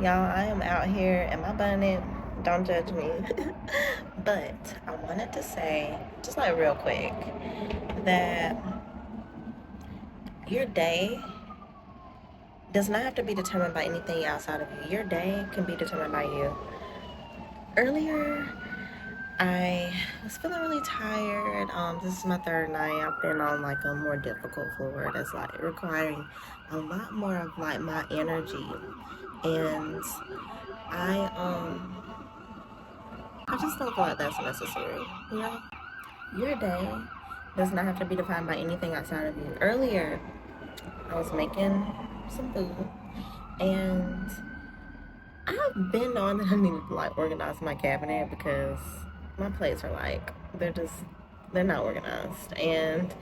Y'all, I am out here in my bonnet. Don't judge me. But I wanted to say, just like real quick, that your day does not have to be determined by anything outside of you. Your day can be determined by you. Earlier, I was feeling really tired. This is my third night. I've been on like a more difficult floor that's like requiring a lot more of like my energy. And I I just don't feel like that's necessary. You know, your day does not have to be defined by anything outside of you. Earlier, I was making some food, and I've been knowing that I need to like organize my cabinet because my plates are like they're not organized. And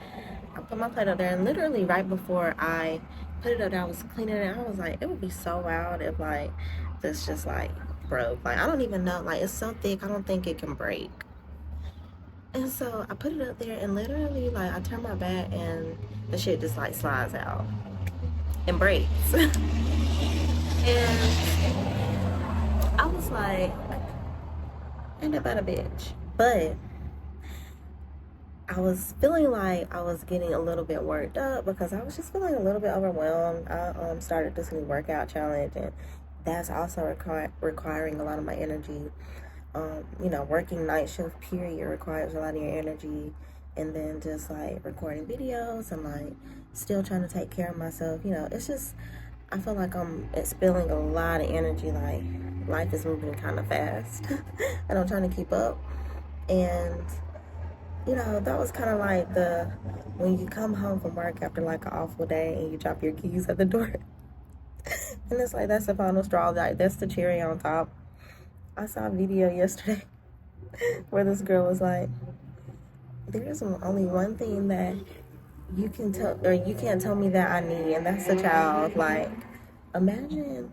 I put my plate up there, and literally right before I put it up there, I was cleaning it. I was like, it would be so wild if like this just like broke. Like I don't even know. Like it's so thick, I don't think it can break. And so I put it up there, and literally like I turn my back, and the shit just like slides out and breaks. And I was like, ain't that about a bitch? But I was feeling like I was getting a little bit worked up because I was just feeling a little bit overwhelmed. I started this new workout challenge, and that's also requiring a lot of my energy. Working night shift period requires a lot of your energy, and then just like recording videos and like still trying to take care of myself. It's just I feel like I'm expelling a lot of energy. Like life is moving kind of fast, and I'm trying to keep up. And that was kind of like when you come home from work after like an awful day and you drop your keys at the door. And it's like, that's the final straw. Like, that's the cherry on top. I saw a video yesterday where this girl was like, there's only one thing that you can tell, or you can't tell me that I need, and that's a child. Like, imagine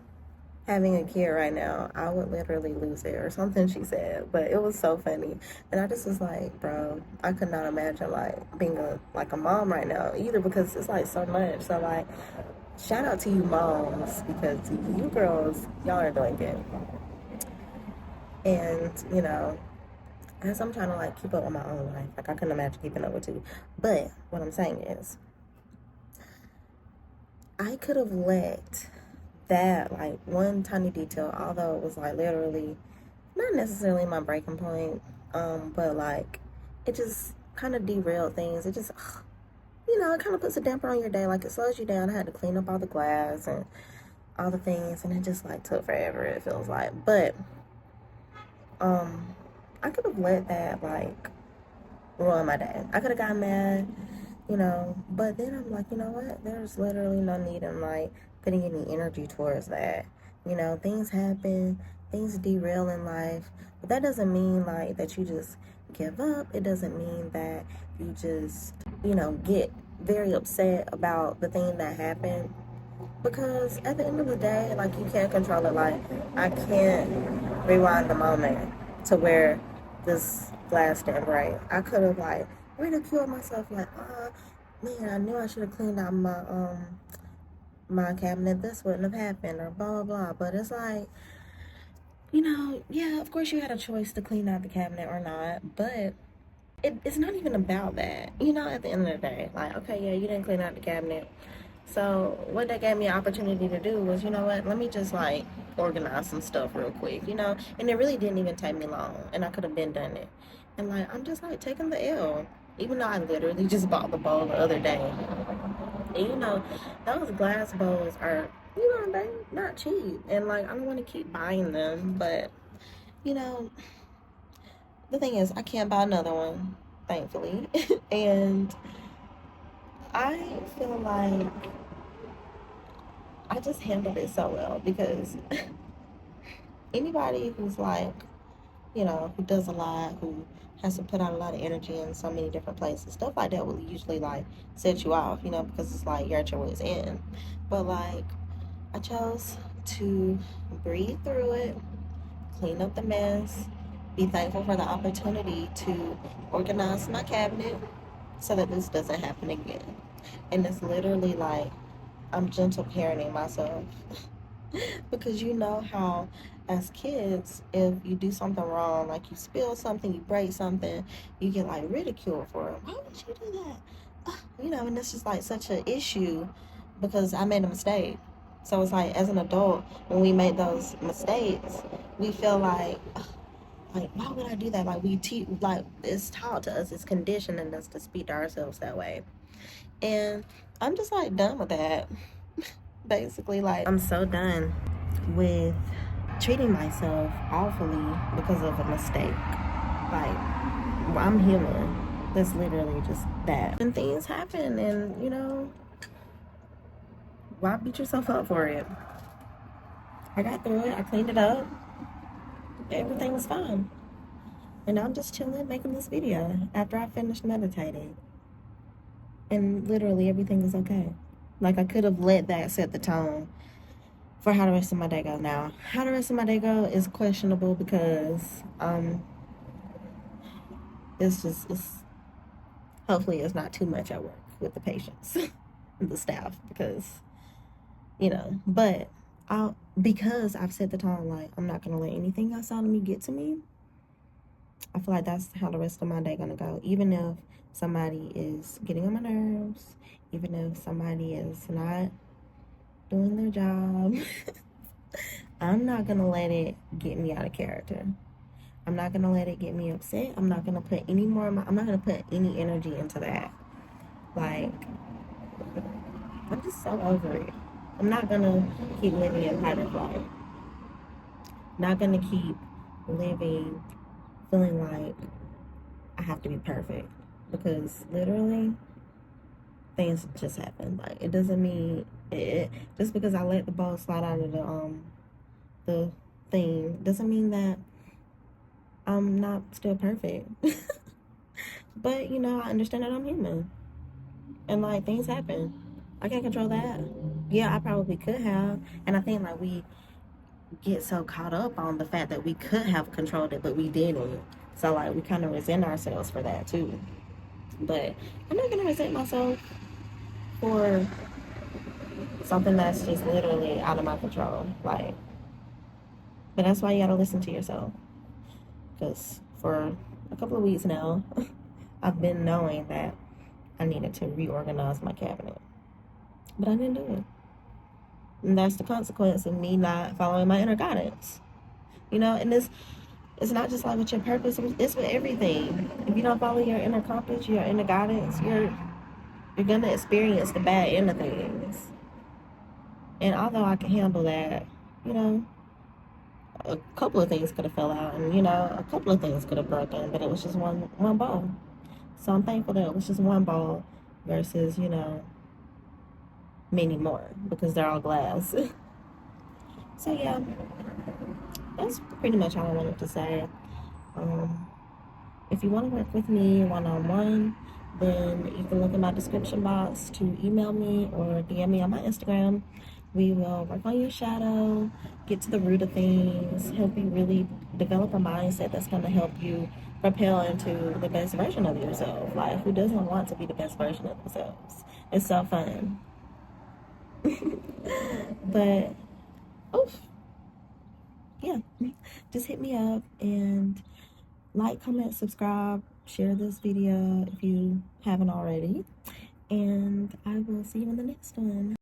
having a kid right now. I would literally lose it or something she said, but it was so funny. And I just was like, bro, I could not imagine like being a mom right now either, because it's like so much. So like, shout out to you moms, because you girls, y'all are doing good. And as I'm trying to like keep up with my own life, like I couldn't imagine keeping up with you. But what I'm saying is, I could have let that like one tiny detail, although it was like literally not necessarily my breaking point, but like it just kind of derailed things. It just it kind of puts a damper on your day. Like it slows you down. I had to clean up all the glass and all the things, and it just like took forever, it feels like. But I could have let that like ruin my day. I could have gotten mad, but then I'm like, you know what, there's literally no need in like putting any energy towards that. Things happen, things derail in life, but that doesn't mean like that you just give up. It doesn't mean that you just get very upset about the thing that happened, because at the end of the day, like, you can't control it. Like, I can't rewind the moment to where this glass didn't break. I could have like ridiculed myself, like, man, I knew I should have cleaned out my cabinet, this wouldn't have happened, or blah blah blah. But it's like, yeah, of course you had a choice to clean out the cabinet or not, but it's not even about that. At the end of the day, like, okay, yeah, you didn't clean out the cabinet, so what that gave me an opportunity to do was, you know what, let me just like organize some stuff real quick, and it really didn't even take me long, and I could have been done it. And like, I'm just like taking the L, even though I literally just bought the bowl the other day. And those glass bowls are, they not cheap. And like, I don't want to keep buying them, but the thing is, I can't buy another one, thankfully. And I feel like I just handled it so well, because anybody who's like, who does a lot, who has to put out a lot of energy in so many different places, stuff like that will usually like set you off, because it's like you're at your wit's end. But like, I chose to breathe through it, clean up the mess, be thankful for the opportunity to organize my cabinet so that this doesn't happen again. And it's literally like, I'm gentle parenting myself. Because you know how, as kids, if you do something wrong, like you spill something, you break something, you get like ridiculed for it. Why would you do that? You know, and it's just like such an issue because I made a mistake. So it's like, as an adult, when we make those mistakes, we feel like, why would I do that? Like, like, it's taught to us, it's conditioning us to speak to ourselves that way. And I'm just like done with that. Basically, like, I'm so done with treating myself awfully because of a mistake. Like, I'm human. That's literally just that. And things happen, and you know, why beat yourself up for it? I got through it, I cleaned it up, everything was fine. And I'm just chilling making this video after I finished meditating. And literally everything is okay. Like, I could have let that set the tone for how the rest of my day go. Now, how the rest of my day go is questionable because it's hopefully it's not too much at work with the patients and the staff, because but because I've set the tone, like, I'm not gonna let anything outside of me get to me. I feel like that's how the rest of my day gonna go. Even if somebody is getting on my nerves, even if somebody is not doing their job, I'm not gonna let it get me out of character. I'm not gonna let it get me upset. I'm not gonna put any more. I'm not gonna put any energy into that. Like, I'm just so over it. I'm not gonna keep living in fight or flight. Not gonna keep living feeling like I have to be perfect, because literally things just happen. Like, it doesn't mean it just because I let the ball slide out of the thing doesn't mean that I'm not still perfect. But I understand that I'm human, and like, things happen. I can't control that. Yeah, I probably could have, and I think like we get so caught up on the fact that we could have controlled it, but we didn't. So like, we kind of resent ourselves for that too. But I'm not gonna resent myself for something that's just literally out of my control. Like, but that's why you gotta listen to yourself. Because for a couple of weeks now, I've been knowing that I needed to reorganize my cabinet, but I didn't do it. And that's the consequence of me not following my inner guidance. And it's not just like with your purpose, it's with everything. If you don't follow your inner compass, your inner guidance, you're gonna experience the bad end of things. And although I can handle that, you know, a couple of things could have fell out, and a couple of things could have broken, but it was just one ball. So I'm thankful that it was just one ball versus many more, because they're all glass. So yeah, that's pretty much all I wanted to say. If you want to work with me one-on-one, then you can look in my description box to email me or DM me on my Instagram. We will work on your shadow, get to the root of things, help you really develop a mindset that's going to help you propel into the best version of yourself. Like, who doesn't want to be the best version of themselves? It's so fun. But, oof. Yeah, just hit me up and like, comment, subscribe, share this video if you haven't already. And I will see you in the next one.